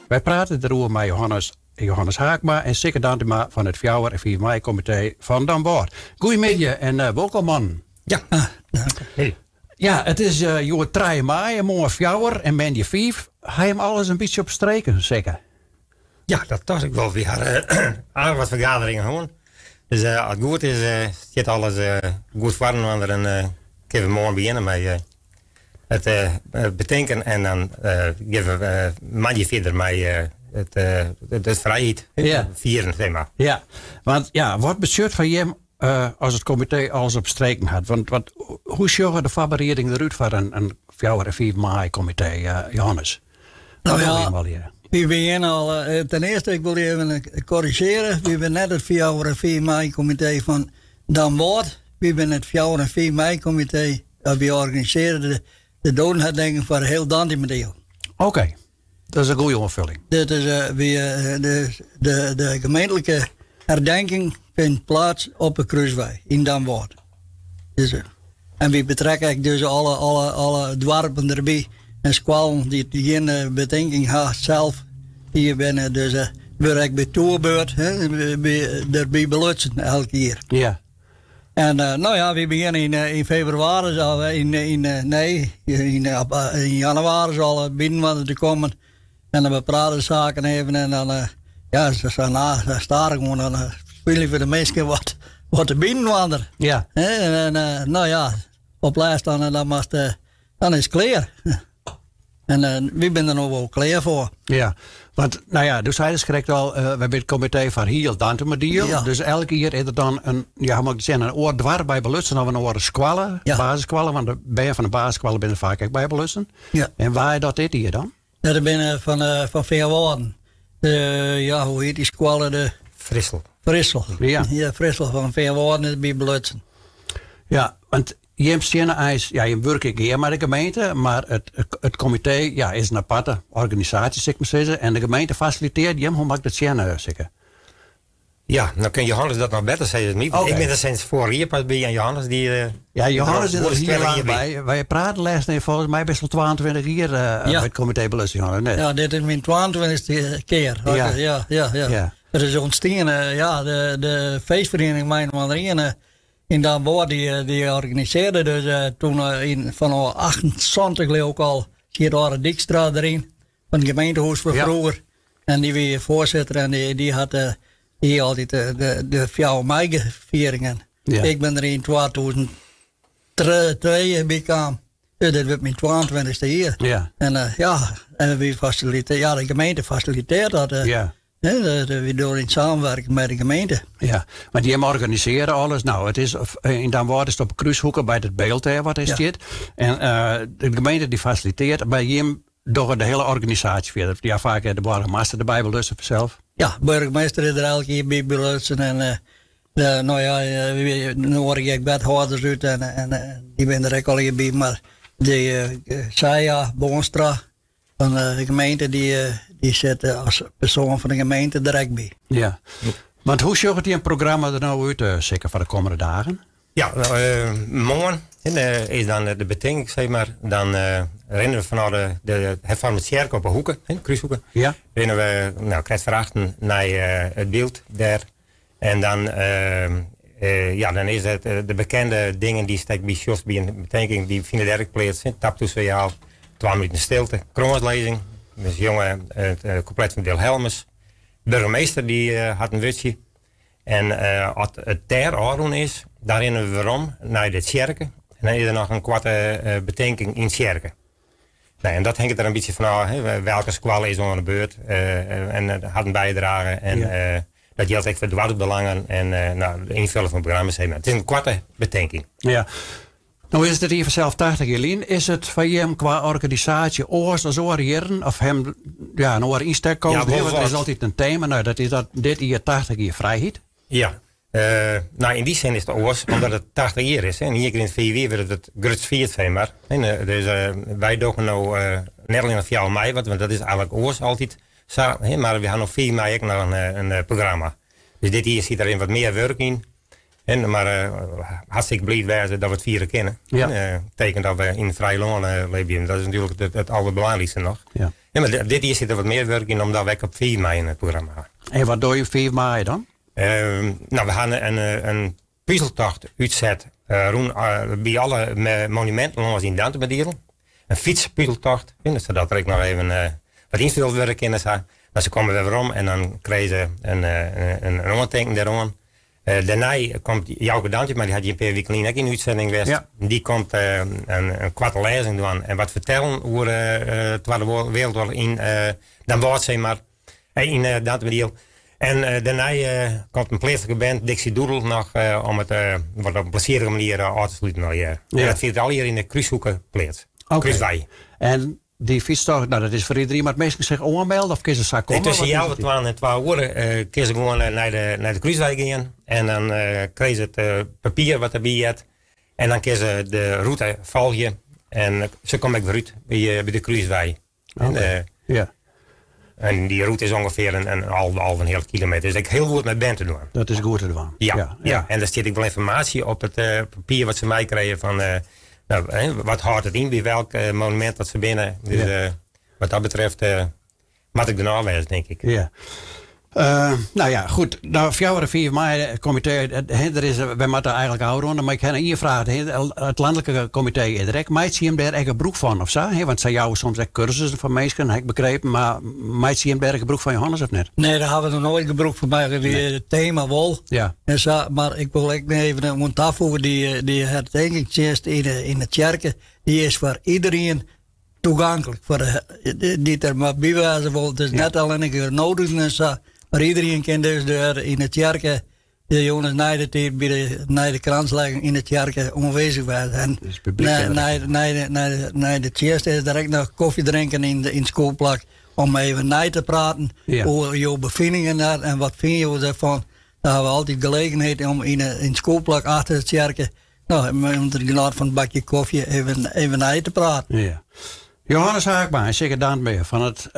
Wij praten erover met Johannes Haakma en Sikke Dantema van het 4 en 5 mei-comité van Dan Boord. Goedemiddag en welkom man. Ja, hey. Ja, het is joh 3 mei, morgen 4 en ben je 5. Ga je hem alles een beetje op streken, zeker? Ja, dat dacht ik wel. We hadden aardig wat vergaderingen gewoon. Dus als het goed is, zit alles goed voor. Want dan kunnen we morgen beginnen met het bedenken. En dan geven we maandje verder met het vrijheid vieren, zeg maar. Ja, want ja, wat bestuurt van je als het comité alles op streken had? Want hoe zorgen de fabriering eruit voor een 4 en 5 mei-comité, Johannes? Nou ja, we beginnen al, ten eerste, ik wil even corrigeren. We zijn net het 4 en 4 mei-comité van Dan Boord. We zijn het 4 en 4 mei-comité. We organiseren de dodenherdenking voor heel Dantema. Oké, dat is een goede onvulling. Dit is de gemeentelijke herdenking vindt plaats op de Kruisweg in Dan Boord. Dus, en we betrekken dus alle dorpen erbij. En squallen die geen bedenking had zelf. Hier binnen dus ik bij toerbeurt. Erbij belutsen elke keer. Ja. En nou ja, we beginnen in februari zal in januari zal binnen te komen. En dan we praten zaken even en dan ja, ze staan gewoon en dan spelen we de mensen wat de binnenwandelen. Ja. En nou ja, op lijst dan is het klaar. En wie ben er nog wel klaar voor? Ja, want nou ja, dus hij is correct al, we hebben het comité van heel Dantema. Ja. Dus elke keer is er dan een oor dwar bij belutsen of een oor squallen, basiskwallen, want de ben van de basiskwallen ben vaak ook bij belutsen. Ja. En waar dat dit hier dan? Ja, dat ben van Veerwoorden. Ja, hoe heet die squallen? De Frissel. Ja, Frissel van Veerwoorden bij belutsen. Ja, want je werkt ik hier met de gemeente, maar het comité is een aparte organisatie, zeg maar zeggen. En de gemeente faciliteert hoe mag ik dat zien, zeker? Ja, dan kun Johannes dat nog beter zeggen. Ik ben er sinds vorig jaar pas bij en Johannes die... ja, Johannes is er hier lang bij. Wij praten les volgens mij best wel 22 jaar bij het comité belusting. Ja, dit is mijn 22e keer. Ja. Er is ontstaan, de feestvereniging mijn man in Dan Boord die organiseerde dus toen van 28 ook al Gerard Dijkstra erin van het gemeentehuis van vroeger. En die weer voorzitter en die had hier altijd de 4 mei vieringen. Ja. Ik ben er in 2002 bekam. Dus dat werd mijn 22e hier. Ja. En we faciliteren, de gemeente faciliteert dat. We doen in samenwerking met de gemeente. Ja, maar die organiseren alles. Nou, het is in Dan Boord is het op Kruishoeken bij het beeld, wat is dit? En de gemeente die faciliteert, bij hem door de hele organisatie verder. Ja, vaak de burgemeester erbij belussen zelf. Ja, burgemeester is er elke keer bij belussen. En nu hoor ik wethouders uit en die ben er ook al bij. Maar de Saya Boonstra van de gemeente die zit als persoon van de gemeente direct bij. Ja. Want hoe zorgt die een programma er nou uit, zeker voor de komende dagen? Ja, morgen is dan de bedenking, zeg maar. Dan rennen we vanuit de hervormde kerk op de hoeken, Kruishoeken. Ja. Rennen we, krijgt verachten naar het beeld daar. En dan, dan is het de bekende dingen die steek bij Jos bij een bedenking, die vinden direct plaats. Taptoesverhaal, 2 minuten stilte, kroonslezing. Dus jongen, het compleet van Deel Helmers. De burgemeester die had een wutje. En als het ter Aron is, daar rennen we weer om naar de kerken. En dan is er nog een kwarte bedenking in kerken. Nou, en dat hangt er een beetje van welke squallen is onder de beurt. En had een bijdrage. En dat geldt echt voor dwarsbelangen en de invulling van programma's. Het is een kwarte bedenking. Ja. Nou is het hier vanzelf 80 jaar. Is het van hem qua organisatie oors als oorjaren of hem een oor insteek komt? Dat is altijd een thema. Nou, dat is dit hier 80 jaar vrijheid. Ja. In die zin is het oors omdat het 80 jaar is. En hier in het VW wordt het grootst viert, zeg maar. Dus wij doen nou net alleen 4 mei, want dat is eigenlijk oors altijd. Maar we hebben nog 4 mei ook nog een programma. Dus dit hier zit erin wat meer werk in. Maar hartstikke blij wijzen dat we het vieren kennen. Ja. Tekent dat we in vrij loon leven. Dat is natuurlijk het allerbelangrijkste nog. Ja. Maar dit jaar zit er wat meer werk in, omdat we op 4 mei in het programma gaan. En wat doe je op 4 mei dan? We gaan een puzzeltocht uitzet bij alle monumenten langs in Dantemadieren. Een fietspuzzeltocht. Zodat er nog even wat invulling werk in is. Maar ze komen weer om en dan krijgen ze een ondertekening daarom. Daarna komt Jouke Dantje, maar die had je een paar weken ook in de uitzending geweest. Ja. Die komt een kwarte lezing doen en wat vertellen over de Tweede Wereldoorlog in dan wordt ze maar in Dantemadieren. En daarna komt een plaatselijke band, Dixie Doodle, nog om het wat op een plezierige manier af te sluiten. En dat vindt al hier in de Kruishoeken plaats. Kruiswei. En die fietstocht, nou dat is voor iedereen, maar het meesten zich onmelden of kiezen ze komen? Tussen jou en 2 uur kiezen ze gewoon naar de Kruiswei gaan. En dan krijgen ze het papier wat erbij zit. En dan kiezen ze de route volgen. En ze komen weer uit bij de Kruiswei. Ja. En die route is ongeveer een hele kilometer. Dus ik heel goed met band te doen. Dat is goed te doen. Ja. En daar zit ik wel informatie op het papier wat ze mij kregen van wat houdt het in bij welk monument dat ze binnen. Dus wat dat betreft moet ik er nou wijzen, denk ik. Ja. Nou ja, goed. Nou, 4 mei comité, we moeten eigenlijk houden, maar ik heb hier vragen. Het landelijke comité is direct. Maakt ze hem daar echt een broek van of zo? Want zij jou soms echt cursussen van mensen, heb ik begrepen. Maar maakt ze hem daar een broek van Johannes of niet? Nee, daar hebben we nog nooit een broek van mij. Het thema wel. Ja. En zo, maar ik wil even een tafel die herdenkingsdienst in de kerken, die is voor iedereen toegankelijk. Voor die er maar bijwijzen wil. Het is net alleen een keer nodig en zo. Maar iedereen kan dus in het kerken, de jongens naar de kranslegging in het kerken aanwezig zijn. En na de eerste is direct nog koffie drinken in de schoolplek om even na te praten over jouw bevindingen en wat vind je ervan. Dan hebben we altijd gelegenheid om in schoolplek achter het kerken, met de genade van een bakje koffie even na te praten. Ja. Johannes Haakma, zeker dank meer van het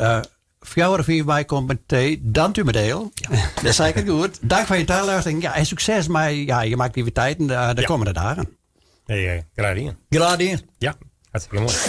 4 mei comité, dank u medeel. Ja. Dat is zeker goed. Dank voor je taalluistering. Ja, en succes, maar je maakt activiteiten de komende dagen. Hey, graag gedaan. Graag gedaan. Ja, hartstikke mooi.